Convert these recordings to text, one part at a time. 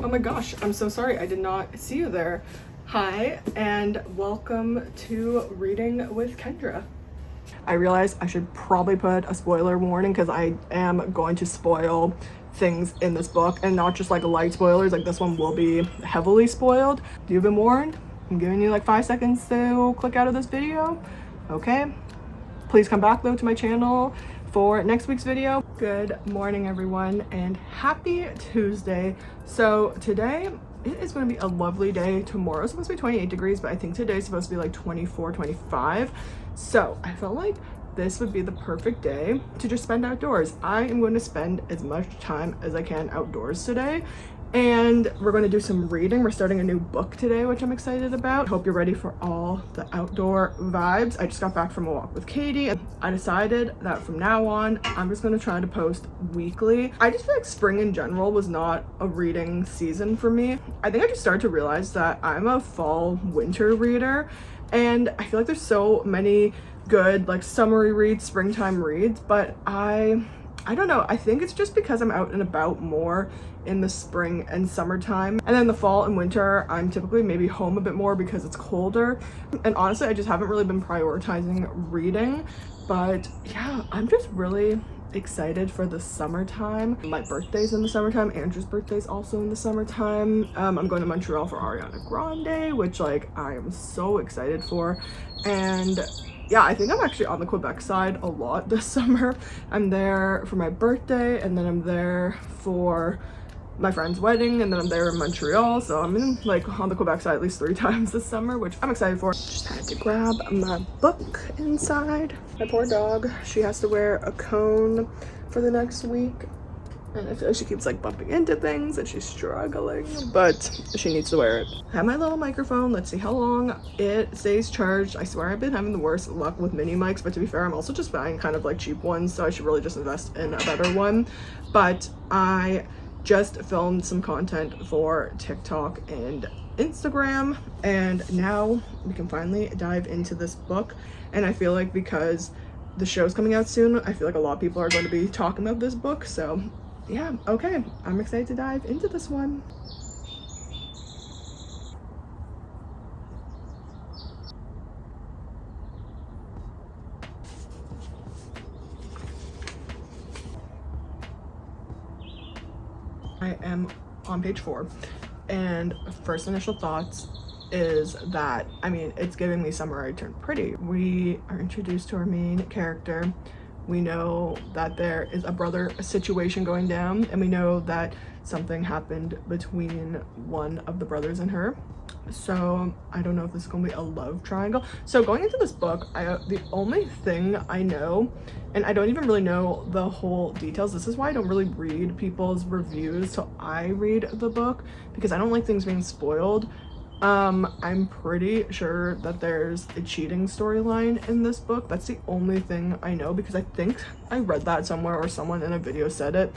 Oh my gosh, I'm so sorry I did not see you there. Hi, and welcome to Reading with Kendra. I realized I should probably put a spoiler warning because I am going to spoil things in this book, and not just like light spoilers. Like this one will be heavily spoiled. You've been warned. I'm giving you like 5 seconds to click out of this video. Okay, please come back though to my channel for next week's video. Good morning everyone, and happy Tuesday. So today it is going to be a lovely day. Tomorrow is supposed to be 28 degrees, but I think today's supposed to be like 24, 25. So I felt like this would be the perfect day to just spend outdoors. I am going to spend as much time as I can outdoors today, and we're going to do some reading. We're starting a new book today, which I'm excited about. Hope you're ready for all the outdoor vibes. I just got back from a walk with Katie, and I decided that from now on, I'm just going to try to post weekly. I just feel like spring in general was not a reading season for me. I think I just started to realize that I'm a fall winter reader, and I feel like there's so many good like summery reads, springtime reads, but I don't know. I think it's just because I'm out and about more in the spring and summertime, and then the fall and winter I'm typically maybe home a bit more because it's colder. And honestly, I just haven't really been prioritizing reading. But yeah, I'm just really excited for the summertime. My birthday's in the summertime. Andrew's birthday's also in the summertime. I'm going to Montreal for Ariana Grande, which like I am so excited for. And yeah, I think I'm actually on the Quebec side a lot this summer. I'm there for my birthday, and then I'm there for my friend's wedding, and then I'm there in Montreal. So I'm in like on the Quebec side at least 3 times this summer, which I'm excited for. Just had to grab my book inside. My poor dog, she has to wear a cone for the next week, and I feel like she keeps like bumping into things and she's struggling, but she needs to wear it. I have my little microphone. Let's see how long it stays charged. I swear I've been having the worst luck with mini mics, but to be fair, I'm also just buying kind of like cheap ones, so I should really just invest in a better one. But I just filmed some content for TikTok and Instagram, and now we can finally dive into this book. And I feel like because the show's coming out soon, I feel like a lot of people are going to be talking about this book. So yeah, okay, I'm excited to dive into this one. I am on page 4, and first initial thoughts is that, I mean, it's giving me Summer I Turned Pretty. We are introduced to our main character. We know that there is a brother situation going down, and we know that something happened between one of the brothers and her. So I don't know if this is gonna be a love triangle. So going into this book, the only thing I know, and I don't even really know the whole details, this is why I don't really read people's reviews till I read the book, because I don't like things being spoiled. I'm pretty sure that there's a cheating storyline in this book. That's the only thing I know, because I think I read that somewhere, or someone in a video said it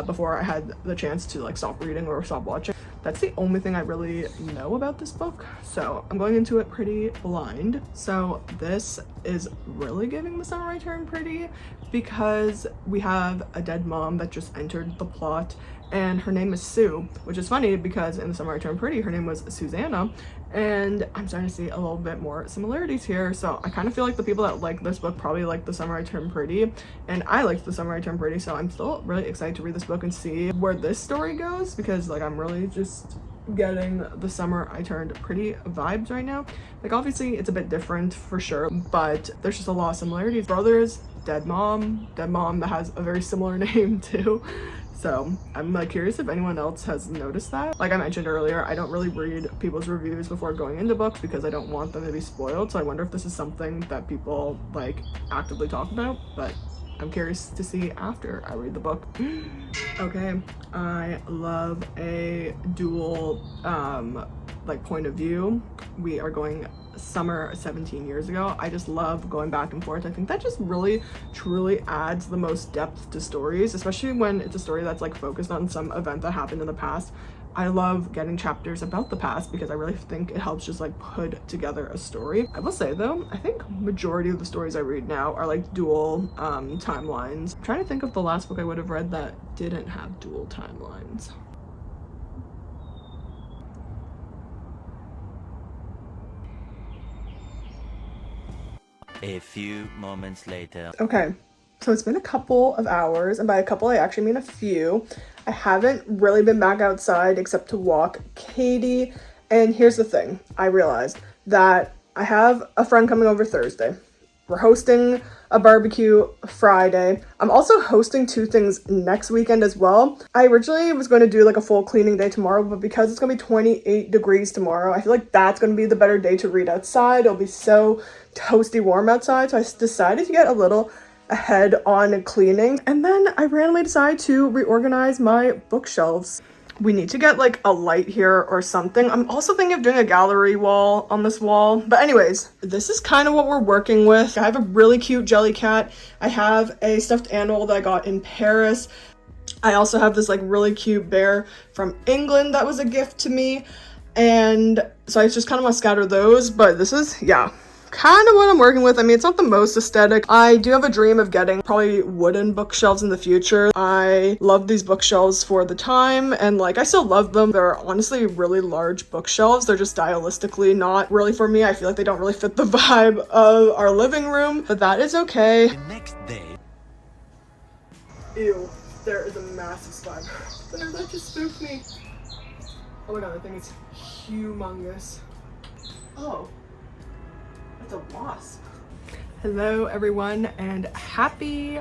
before I had the chance to like stop reading or stop watching. That's the only thing I really know about this book, so I'm going into it pretty blind. So this is really giving the Summer I Turned Pretty, because we have a dead mom that just entered the plot, and her name is Sue, which is funny because in the Summer I Turned Pretty her name was Susanna, and I'm starting to see a little bit more similarities here. So I kind of feel like the people that like this book probably like the Summer I Turned Pretty, and I liked the Summer I Turned Pretty, so I'm still really excited to read this book and see where this story goes, because like I'm really just getting the Summer I Turned Pretty vibes right now. Like obviously it's a bit different for sure, but there's just a lot of similarities. Brothers, dead mom that has a very similar name too. So I'm like curious if anyone else has noticed that. Like I mentioned earlier, I don't really read people's reviews before going into books because I don't want them to be spoiled. So I wonder if this is something that people like actively talk about, but I'm curious to see after I read the book. Okay, I love a dual like point of view. We are going summer 17 years ago. I just love going back and forth. I think that just really truly adds the most depth to stories, especially when it's a story that's like focused on some event that happened in the past. I love getting chapters about the past because I really think it helps just like put together a story. I will say though, I think majority of the stories I read now are like dual timelines. I'm trying to think of the last book I would have read that didn't have dual timelines. A few moments later. Okay, so it's been a couple of hours, and by a couple I actually mean a few. I haven't really been back outside except to walk Katie, and here's the thing. I realized that I have a friend coming over Thursday. We're hosting a barbecue Friday. I'm also hosting two things next weekend as well. I originally was going to do like a full cleaning day tomorrow, but because it's going to be 28 degrees tomorrow, I feel like that's going to be the better day to read outside. It'll be so toasty warm outside, so I decided to get a little ahead on cleaning. And then I randomly decided to reorganize my bookshelves. We need to get like a light here or something. I'm also thinking of doing a gallery wall on this wall. But anyways, this is kind of what we're working with. I have a really cute jelly cat. I have a stuffed animal that I got in Paris. I also have this like really cute bear from England that was a gift to me. And so I just kind of want to scatter those. But this is, yeah, kind of what I'm working with. I mean, it's not the most aesthetic. I do have a dream of getting probably wooden bookshelves in the future. I love these bookshelves for the time, and like I still love them. They're honestly really large bookshelves. They're just stylistically not really for me. I feel like they don't really fit the vibe of our living room, but that is okay. The next day. Ew, there is a massive spider there. That just spooked me. Oh my god, that thing is humongous. Oh. It's a wasp. Hello everyone and happy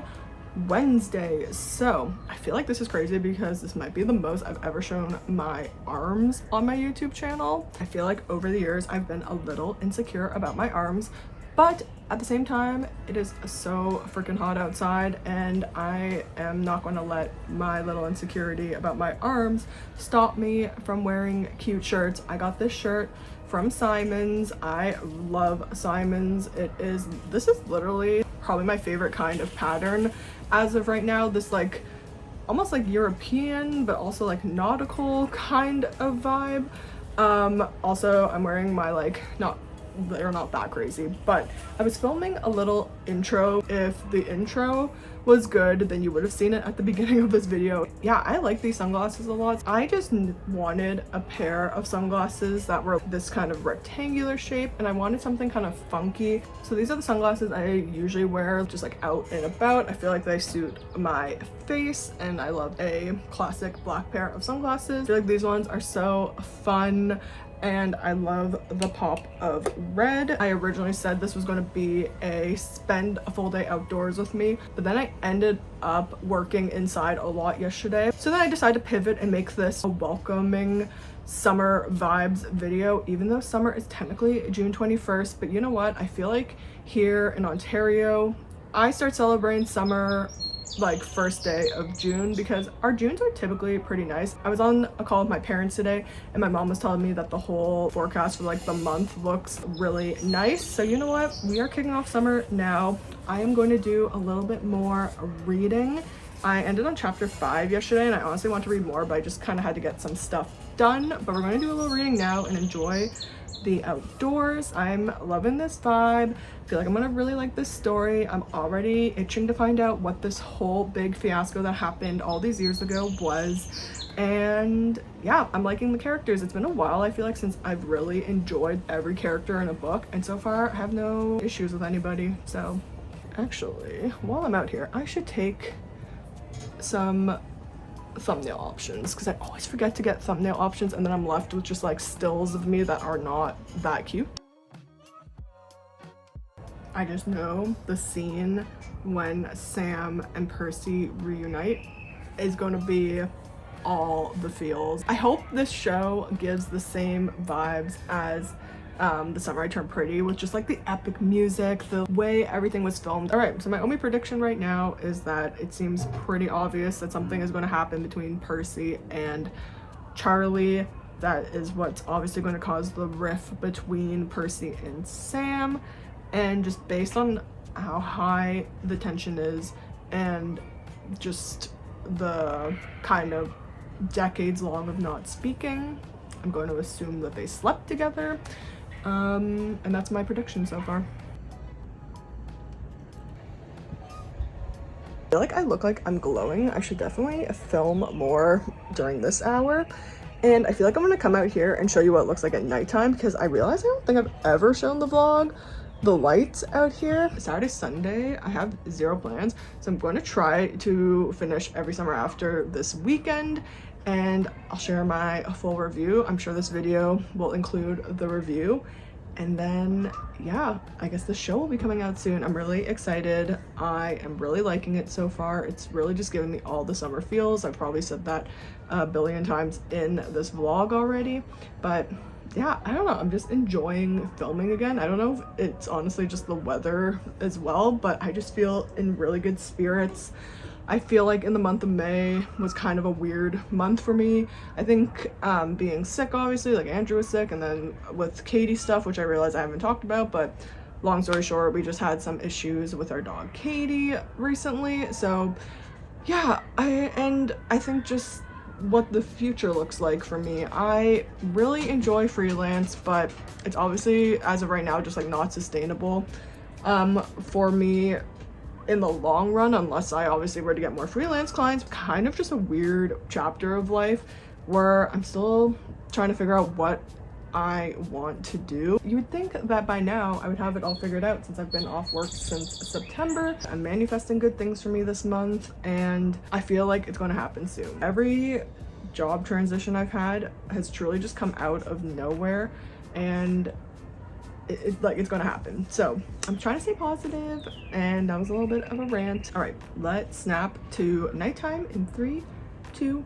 Wednesday. So I feel like this is crazy because this might be the most I've ever shown my arms on my YouTube channel. I feel like over the years I've been a little insecure about my arms, but at the same time it is so freaking hot outside and I am not going to let my little insecurity about my arms stop me from wearing cute shirts. I got this shirt from Simon's. I love Simon's. This is literally probably my favorite kind of pattern as of right now. This like almost like European but also like nautical kind of vibe. Also I'm wearing my like, they're not that crazy, but I was filming a little intro. If the intro was good, then you would have seen it at the beginning of this video. Yeah, I like these sunglasses a lot. I just wanted a pair of sunglasses that were this kind of rectangular shape, and I wanted something kind of funky. So these are the sunglasses I usually wear just like out and about. I feel like they suit my face, and I love a classic black pair of sunglasses. I feel like these ones are so fun, and I love the pop of red. I originally said this was going to be a spend a full day outdoors with me, but then I ended up working inside a lot yesterday. So then I decided to pivot and make this a welcoming summer vibes video, even though summer is technically June 21st. But you know what? I feel like here in Ontario, I start celebrating summer like first day of June because our Junes are typically pretty nice. I was on a call with my parents today and my mom was telling me that the whole forecast for like the month looks really nice. So you know what? We are kicking off summer now. I am going to do a little bit more reading. I ended on chapter 5 yesterday and I honestly want to read more, but I just kind of had to get some stuff done. But we're going to do a little reading now and enjoy the outdoors. I'm loving this vibe. I feel like I'm gonna really like this story. I'm already itching to find out what this whole big fiasco that happened all these years ago was. And yeah, I'm liking the characters. It's been a while, I feel like, since I've really enjoyed every character in a book, and so far I have no issues with anybody. So actually, while I'm out here, I should take some thumbnail options because I always forget to get thumbnail options, and then I'm left with just like stills of me that are not that cute. I just know the scene when Sam and Percy reunite is going to be all the feels. I hope this show gives the same vibes as The Summer I Turned Pretty, with just like the epic music, the way everything was filmed. All right, so my only prediction right now is that it seems pretty obvious that something is going to happen between Percy and Charlie. That is what's obviously going to cause the rift between Percy and Sam. And just based on how high the tension is and just the kind of decades long of not speaking, I'm going to assume that they slept together. And that's my prediction so far. I feel like I look like I'm glowing. I should definitely film more during this hour. And I feel like I'm gonna come out here and show you what it looks like at nighttime, because I realize I don't think I've ever shown the vlog the lights out here. Saturday, Sunday, I have zero plans, so I'm going to try to finish Every Summer After this weekend, and I'll share my full review. I'm sure this video will include the review. And then, yeah, I guess the show will be coming out soon. I'm really excited. I am really liking it so far. It's really just giving me all the summer feels. I've probably said that a billion times in this vlog already, but yeah, I don't know. I'm just enjoying filming again. I don't know if it's honestly just the weather as well, but I just feel in really good spirits. I feel like in the month of May was kind of a weird month for me. I think being sick, obviously, like Andrew was sick, and then with Katie stuff, which I realize I haven't talked about, but long story short, we just had some issues with our dog Katie recently. So yeah, I think just what the future looks like for me. I really enjoy freelance, but it's obviously, as of right now, just like not sustainable for me in the long run, unless I obviously were to get more freelance clients. Kind of just a weird chapter of life where I'm still trying to figure out what I want to do. You would think that by now I would have it all figured out since I've been off work since September. I'm manifesting good things for me this month, and I feel like it's going to happen soon. Every job transition I've had has truly just come out of nowhere, and it's like it's gonna happen. So I'm trying to stay positive, and that was a little bit of a rant. All right, let's snap to nighttime in 3, 2.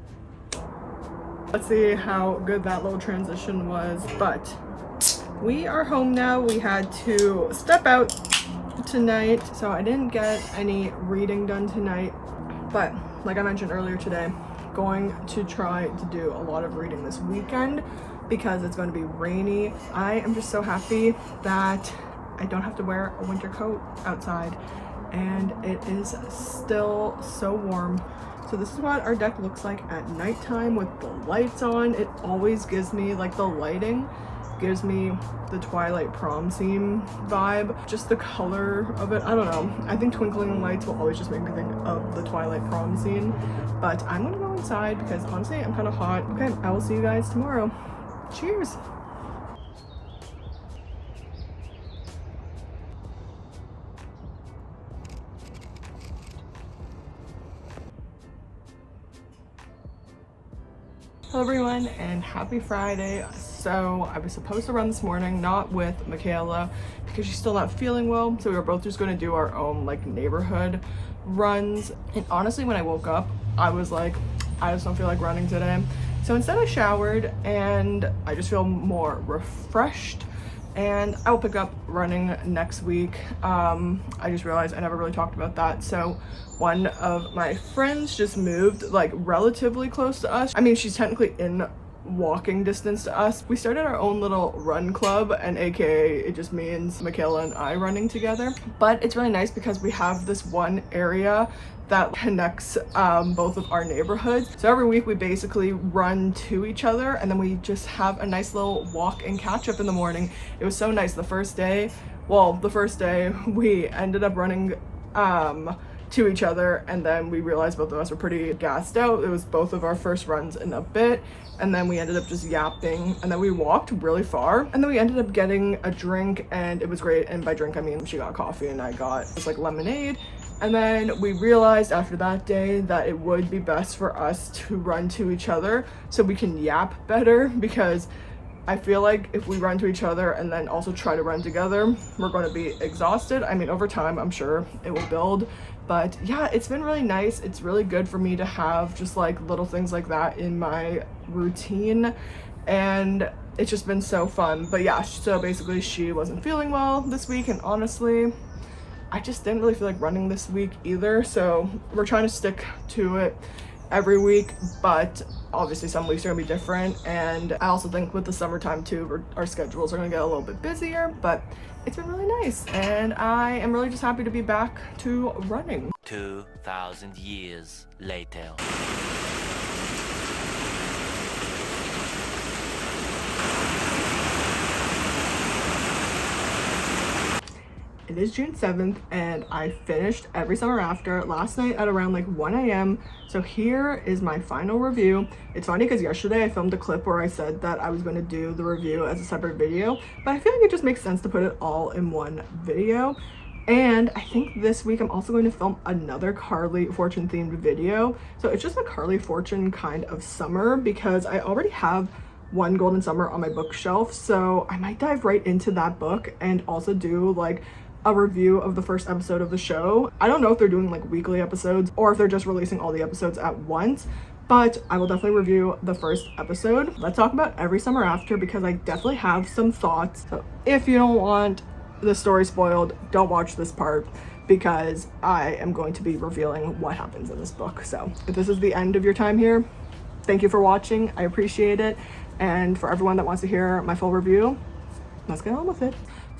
Let's see how good that little transition was. But we are home now. We had to step out tonight, so I didn't get any reading done tonight, but like I mentioned earlier today, going to try to do a lot of reading this weekend because it's going to be rainy. I am just so happy that I don't have to wear a winter coat outside, and it is still so warm. So this is what our deck looks like at nighttime with the lights on. It always gives me, like, the lighting gives me the Twilight prom scene vibe. Just the color of it, I don't know. I think twinkling lights will always just make me think of the Twilight prom scene. But I'm gonna go inside because honestly I'm kind of hot. Okay, I will see you guys tomorrow. Cheers. Hello everyone, and happy Friday. So I was supposed to run this morning, not with Michaela because she's still not feeling well, so we were both just going to do our own like neighborhood runs. And honestly, when I woke up, I was like, I just don't feel like running today. So instead I showered, and I just feel more refreshed, and I will pick up running next week. I just realized I never really talked about that. So one of my friends just moved like relatively close to us. I mean, she's technically in walking distance to us. We started our own little run club, and aka it just means Michaela and I running together. But it's really nice because we have this one area that connects both of our neighborhoods. So every week we basically run to each other, and then we just have a nice little walk and catch up in the morning. It was so nice. The first day we ended up running to each other, and then we realized both of us were pretty gassed out. It was both of our first runs in a bit, and then we ended up just yapping, and then we walked really far, and then we ended up getting a drink, and it was great. And by drink I mean she got coffee and I got just like lemonade. And then we realized after that day that it would be best for us to run to each other so we can yap better, because I feel like if we run to each other and then also try to run together, we're going to be exhausted. I mean, over time, I'm sure it will build. But yeah, it's been really nice. It's really good for me to have just like little things like that in my routine. And it's just been so fun. But yeah, so basically she wasn't feeling well this week. And honestly, I just didn't really feel like running this week either. So we're trying to stick to it every week, but obviously some weeks are gonna be different. And I also think with the summertime too, our schedules are gonna get a little bit busier, but it's been really nice, and I am really just happy to be back to running. 2,000 years later. It is June 7th and I finished Every Summer After last night at around like 1 a.m. So here is my final review. It's funny because yesterday I filmed a clip where I said that I was going to do the review as a separate video, but I feel like it just makes sense to put it all in one video. And I think this week I'm also going to film another Carley Fortune themed video. So it's just a Carley Fortune kind of summer because I already have One Golden Summer on my bookshelf. So I might dive right into that book and also do like a review of the first episode of the show. I don't know if they're doing like weekly episodes or if they're just releasing all the episodes at once, but I will definitely review the first episode. Let's talk about Every Summer After because I definitely have some thoughts. So if you don't want the story spoiled, don't watch this part because I am going to be revealing what happens in this book. So if this is the end of your time here, thank you for watching. I appreciate it. And for everyone that wants to hear my full review, let's get on with it.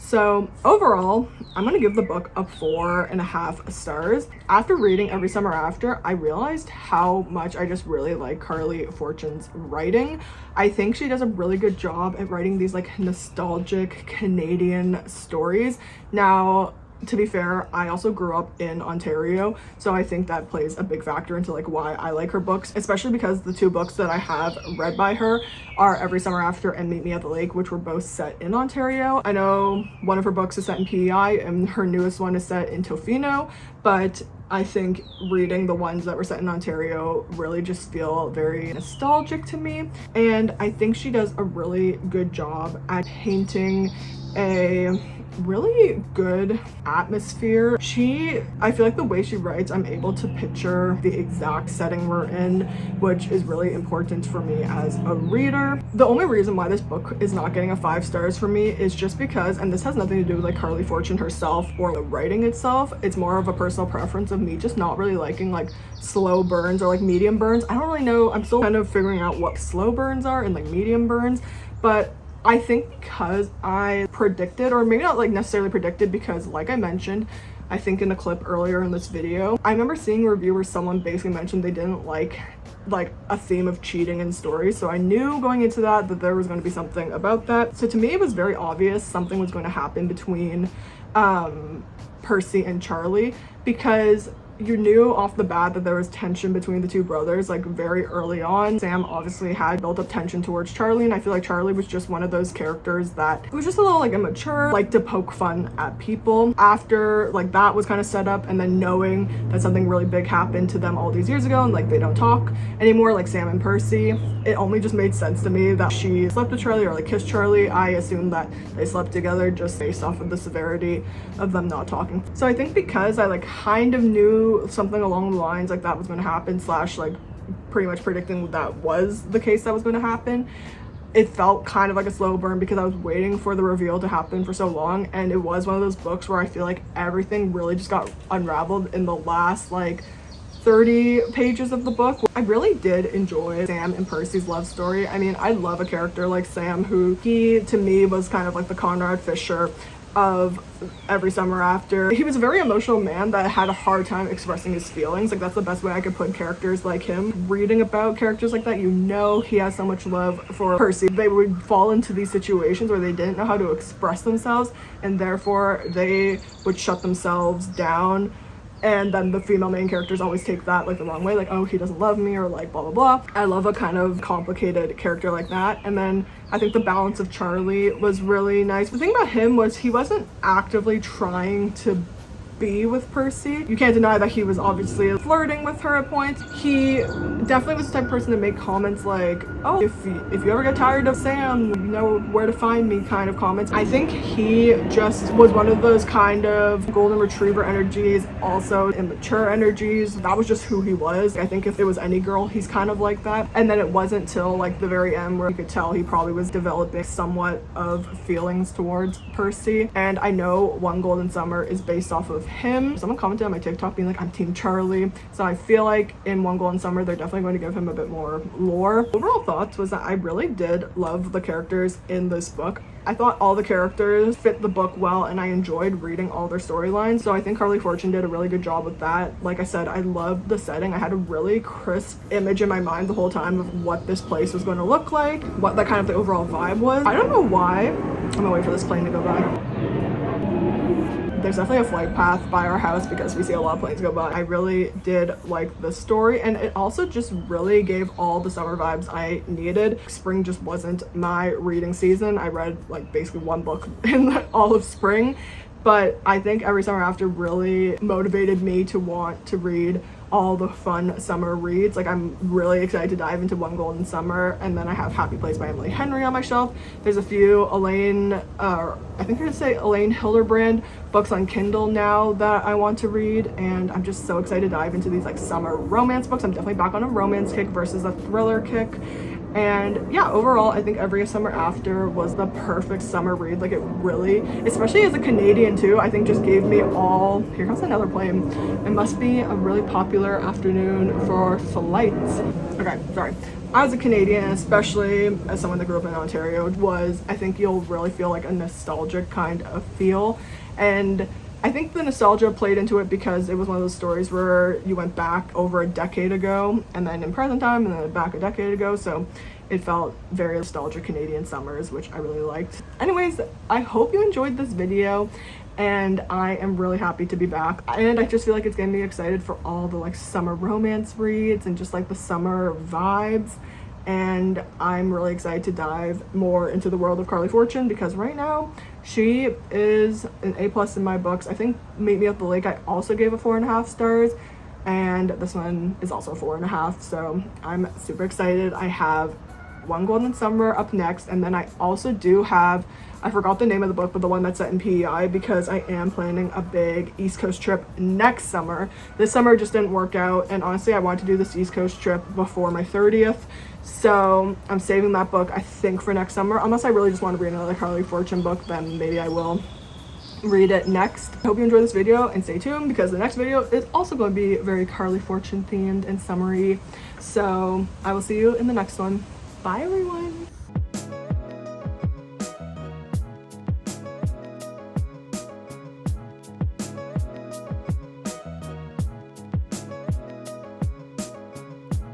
So overall, I'm gonna give the book a 4.5 stars. After reading Every Summer After, I realized how much I just really like Carley Fortune's writing. I think she does a really good job at writing these like nostalgic Canadian stories. Now, to be fair, I also grew up in Ontario, so I think that plays a big factor into like why I like her books, especially because the two books that I have read by her are Every Summer After and Meet Me at the Lake, which were both set in Ontario. I know one of her books is set in PEI and her newest one is set in Tofino, but I think reading the ones that were set in Ontario really just feel very nostalgic to me. And I think she does a really good job at painting a really good atmosphere. I feel like the way she writes, I'm able to picture the exact setting we're in, which is really important for me as a reader. The only reason why this book is not getting a 5 stars for me is just because, and this has nothing to do with like Carley Fortune herself or the writing itself, it's more of a personal preference of me just not really liking like slow burns or like medium burns. I don't really know, I'm still kind of figuring out what slow burns are and like medium burns, but I think because I predicted, or maybe not like necessarily predicted, because like I mentioned, I think in a clip earlier in this video, I remember seeing reviewers, someone basically mentioned they didn't like a theme of cheating in stories. So I knew going into that there was going to be something about that. So to me, it was very obvious something was going to happen between Percy and Charlie, because you knew off the bat that there was tension between the two brothers like very early on. Sam obviously had built up tension towards Charlie, and I feel like Charlie was just one of those characters that was just a little like immature, like to poke fun at people. After like that was kind of set up, and then knowing that something really big happened to them all these years ago and like they don't talk anymore, like Sam and Percy, it only just made sense to me that she slept with Charlie or like kissed Charlie. I assumed that they slept together just based off of the severity of them not talking. So I think because I like kind of knew something along the lines like that was going to happen, slash like pretty much predicting that was the case that was going to happen, it felt kind of like a slow burn because I was waiting for the reveal to happen for so long. And it was one of those books where I feel like everything really just got unraveled in the last like 30 pages of the book. I really did enjoy Sam and Percy's love story. I mean, I love a character like Sam, who he to me was kind of like the Conrad Fisher of Every Summer After. He was a very emotional man that had a hard time expressing his feelings. Like that's the best way I could put characters like him. Reading about characters like that, you know he has so much love for Percy. They would fall into these situations where they didn't know how to express themselves, and therefore they would shut themselves down. And then the female main characters always take that like the wrong way, like, oh, he doesn't love me, or like blah blah blah. I love a kind of complicated character like that. And then I think the balance of Charlie was really nice. The thing about him was he wasn't actively trying to be with Percy. You can't deny that he was obviously flirting with her at points. He definitely was the type of person to make comments like, oh, if you ever get tired of Sam, you know where to find me kind of comments. I think he just was one of those kind of golden retriever energies, also immature energies. That was just who he was. I think if it was any girl, he's kind of like that. And then it wasn't till like the very end where you could tell he probably was developing somewhat of feelings towards Percy. And I know One Golden Summer is based off of him. Someone commented on my TikTok being like, I'm team Charlie. So I feel like in One Golden Summer they're definitely going to give him a bit more lore. Overall thoughts was that I really did love the characters in this book. I thought all the characters fit the book well, and I enjoyed reading all their storylines. So I think Carley Fortune did a really good job with that. Like I said, I loved the setting. I had a really crisp image in my mind the whole time of what this place was going to look like, what that kind of the overall vibe was. I don't know why. I'm gonna wait for this plane to go by. there's definitely a flight path by our house because we see a lot of planes go by. I really did like the story, and it also just really gave all the summer vibes I needed. Spring just wasn't my reading season. I read like basically one book in all of spring, but I think Every Summer After really motivated me to want to read all the fun summer reads. Like, I'm really excited to dive into One Golden Summer, and then I have Happy Place by Emily Henry on my shelf. There's a few Elaine Hilderbrand books on Kindle now that I want to read, and I'm just so excited to dive into these like summer romance books. I'm definitely back on a romance kick versus a thriller kick. And yeah, overall, I think Every Summer After was the perfect summer read. Like, it really, especially as a Canadian too, I think just gave me all, here comes another plane. It must be a really popular afternoon for flights. Okay, sorry. As a Canadian, especially as someone that grew up in Ontario, I think you'll really feel like a nostalgic kind of feel. And I think the nostalgia played into it because it was one of those stories where you went back over a decade ago and then in present time and then back a decade ago. So it felt very nostalgic Canadian summers, which I really liked. Anyways, I hope you enjoyed this video, and I am really happy to be back. And I just feel like it's getting me excited for all the like summer romance reads and just like the summer vibes. And I'm really excited to dive more into the world of Carley Fortune because right now she is an A+ in my books. I think Meet Me at the Lake I also gave a 4.5 stars, and this one is also 4.5, so I'm super excited. I have One Golden Summer up next, and then I also do have, I forgot the name of the book, but the one that's set in PEI, because I am planning a big East Coast trip next summer. This summer just didn't work out, and honestly I want to do this East Coast trip before my 30th, so I'm saving that book I think for next summer. Unless I really just want to read another Carley Fortune book, then maybe I will read it next. I hope you enjoyed this video, and stay tuned because the next video is also going to be very Carley Fortune themed and summery. So I will see you in the next one. Bye everyone.